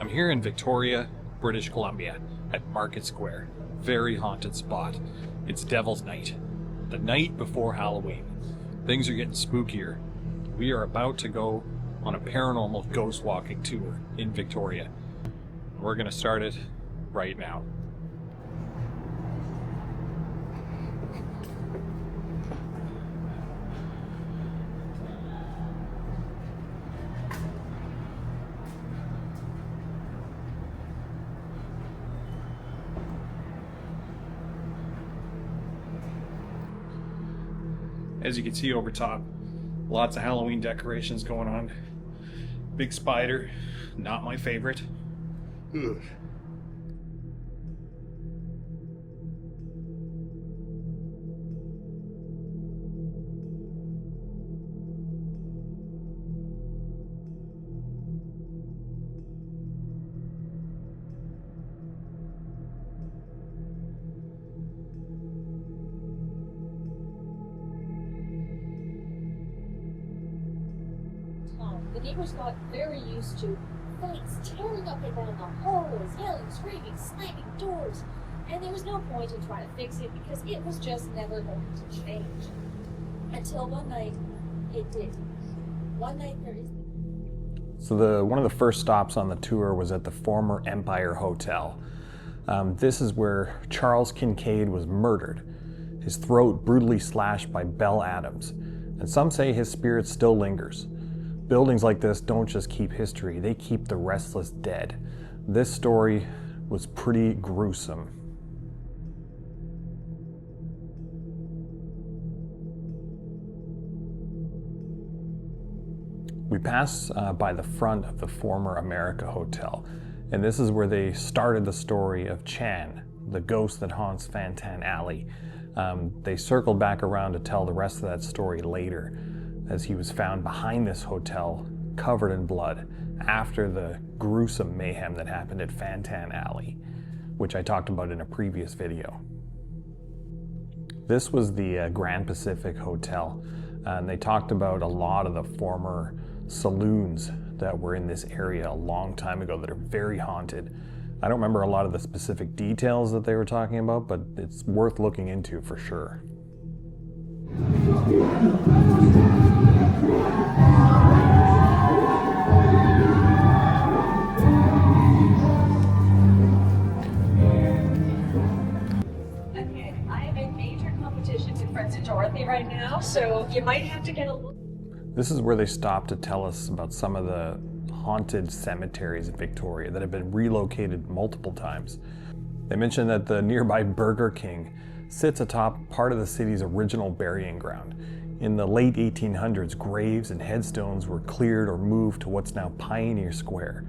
I'm here in Victoria, British Columbia, at Market Square. Very haunted spot. It's Devil's Night, the night before Halloween. Things are getting spookier. We are about to go on a paranormal ghost walking tour in Victoria. We're going to start it right now. As you can see over top, lots of Halloween decorations going on. Big spider, not my favorite. Ugh. The neighbors got very used to fights tearing up and down the hallways, yelling, screaming, slamming doors, and there was no point in trying to fix it because it was just never going to change. Until one night, it did. One night there is... So one of the first stops on the tour was at the former Empire Hotel. This is where Charles Kincaid was murdered, his throat brutally slashed by Belle Adams, and some say his spirit still lingers. Buildings like this don't just keep history, they keep the restless dead. This story was pretty gruesome. We pass by the front of the former America Hotel, and this is where they started the story of Chan, the ghost that haunts Fantan Alley. They circled back around to tell the rest of that story later, as he was found behind this hotel, covered in blood, after the gruesome mayhem that happened at Fantan Alley, which I talked about in a previous video. This was the Grand Pacific Hotel, and they talked about a lot of the former saloons that were in this area a long time ago that are very haunted. I don't remember a lot of the specific details that they were talking about, but it's worth looking into for sure. Okay, I am in major competition with Friends of Dorothy right now, so you might have to get a little... This is where they stopped to tell us about some of the haunted cemeteries in Victoria that have been relocated multiple times. They mentioned that the nearby Burger King sits atop part of the city's original burying ground. In the late 1800s, graves and headstones were cleared or moved to what's now Pioneer Square.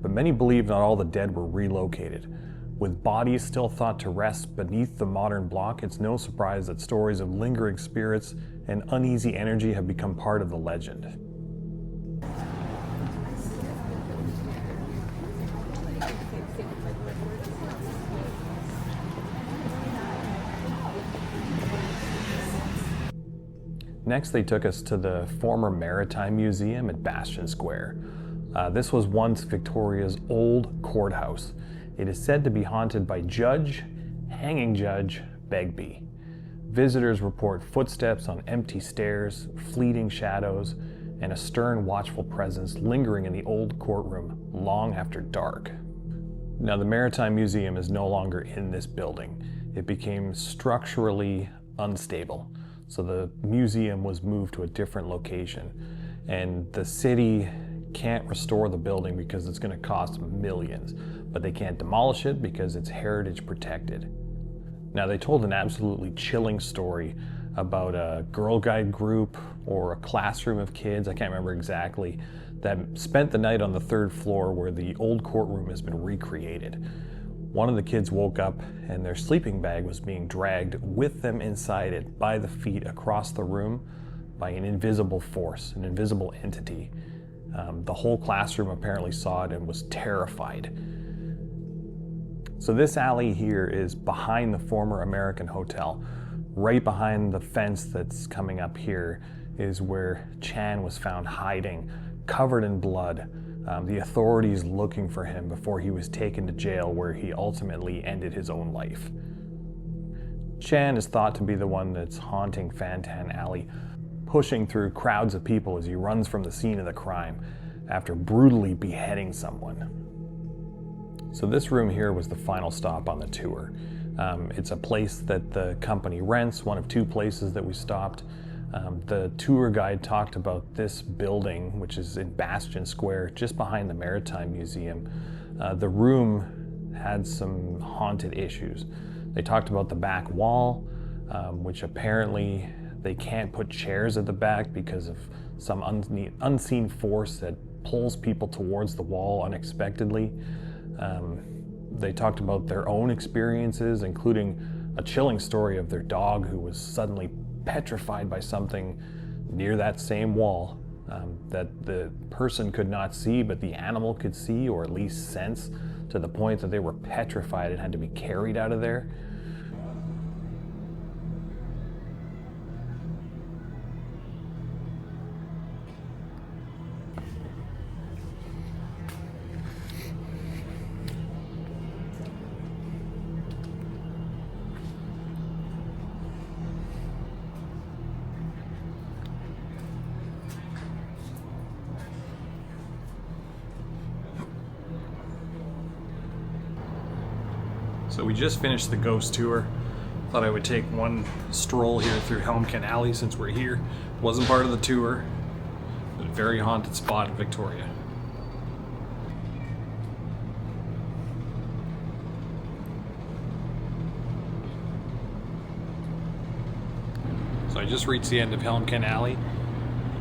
But many believe not all the dead were relocated. With bodies still thought to rest beneath the modern block, it's no surprise that stories of lingering spirits and uneasy energy have become part of the legend. Next, they took us to the former Maritime Museum at Bastion Square. This was once Victoria's old courthouse. It is said to be haunted by Hanging Judge Begbie. Visitors report footsteps on empty stairs, fleeting shadows, and a stern, watchful presence lingering in the old courtroom long after dark. Now, the Maritime Museum is no longer in this building. It became structurally unstable. So the museum was moved to a different location, and the city can't restore the building because it's going to cost millions, but they can't demolish it because it's heritage protected. Now, they told an absolutely chilling story about a Girl Guide group or a classroom of kids, I can't remember exactly, that spent the night on the third floor where the old courtroom has been recreated. One of the kids woke up and their sleeping bag was being dragged with them inside it by the feet across the room by an invisible force, an invisible entity. The whole classroom apparently saw it and was terrified. So this alley here is behind the former American Hotel. Right behind the fence that's coming up here is where Chan was found hiding, covered in blood, the authorities looking for him before he was taken to jail, where he ultimately ended his own life. Chan is thought to be the one that's haunting Fantan Alley, pushing through crowds of people as he runs from the scene of the crime after brutally beheading someone. So this room here was the final stop on the tour. It's a place that the company rents, one of two places that we stopped. The tour guide talked about this building, which is in Bastion Square, just behind the Maritime Museum. The room had some haunted issues. They talked about the back wall, which apparently they can't put chairs at the back because of some unseen force that pulls people towards the wall unexpectedly. They talked about their own experiences, including a chilling story of their dog who was suddenly petrified by something near that same wall that the person could not see, but the animal could see, or at least sense, to the point that they were petrified and had to be carried out of there. So we just finished the ghost tour. Thought I would take one stroll here through Helmken Alley since we're here. Wasn't part of the tour, but a very haunted spot in Victoria. So I just reached the end of Helmken Alley. You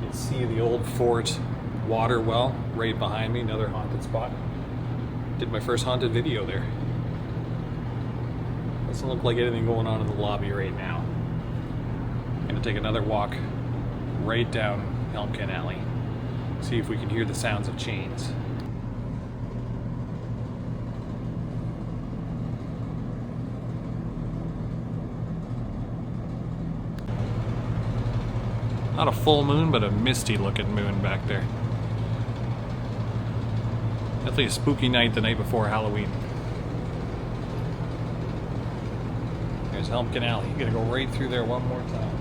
can see the old fort water well right behind me, another haunted spot. Did my first haunted video there. Doesn't look like anything going on in the lobby right now. I'm gonna take another walk right down Helmken Alley. See if we can hear the sounds of chains. Not a full moon, but a misty looking moon back there. Definitely a spooky night the night before Halloween. There's Helmken Alley. You gotta go right through there one more time.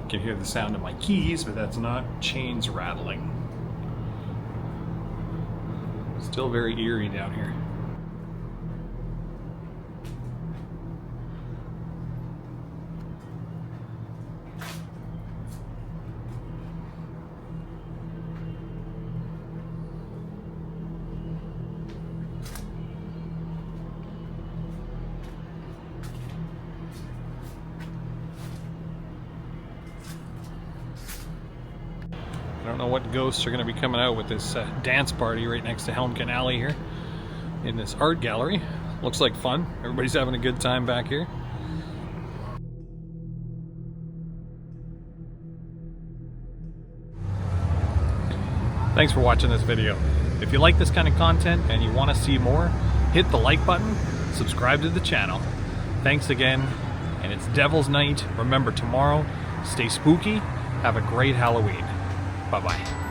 You can hear the sound of my keys, but that's not chains rattling. Still very eerie down here. I don't know what ghosts are going to be coming out with this dance party right next to Helmken Alley here in this art gallery. Looks like fun. Everybody's having a good time back here. Thanks for watching this video. If you like this kind of content and you want to see more, hit the like button, subscribe to the channel. Thanks again, and it's Devil's Night. Remember, tomorrow, stay spooky, have a great Halloween. Bye-bye.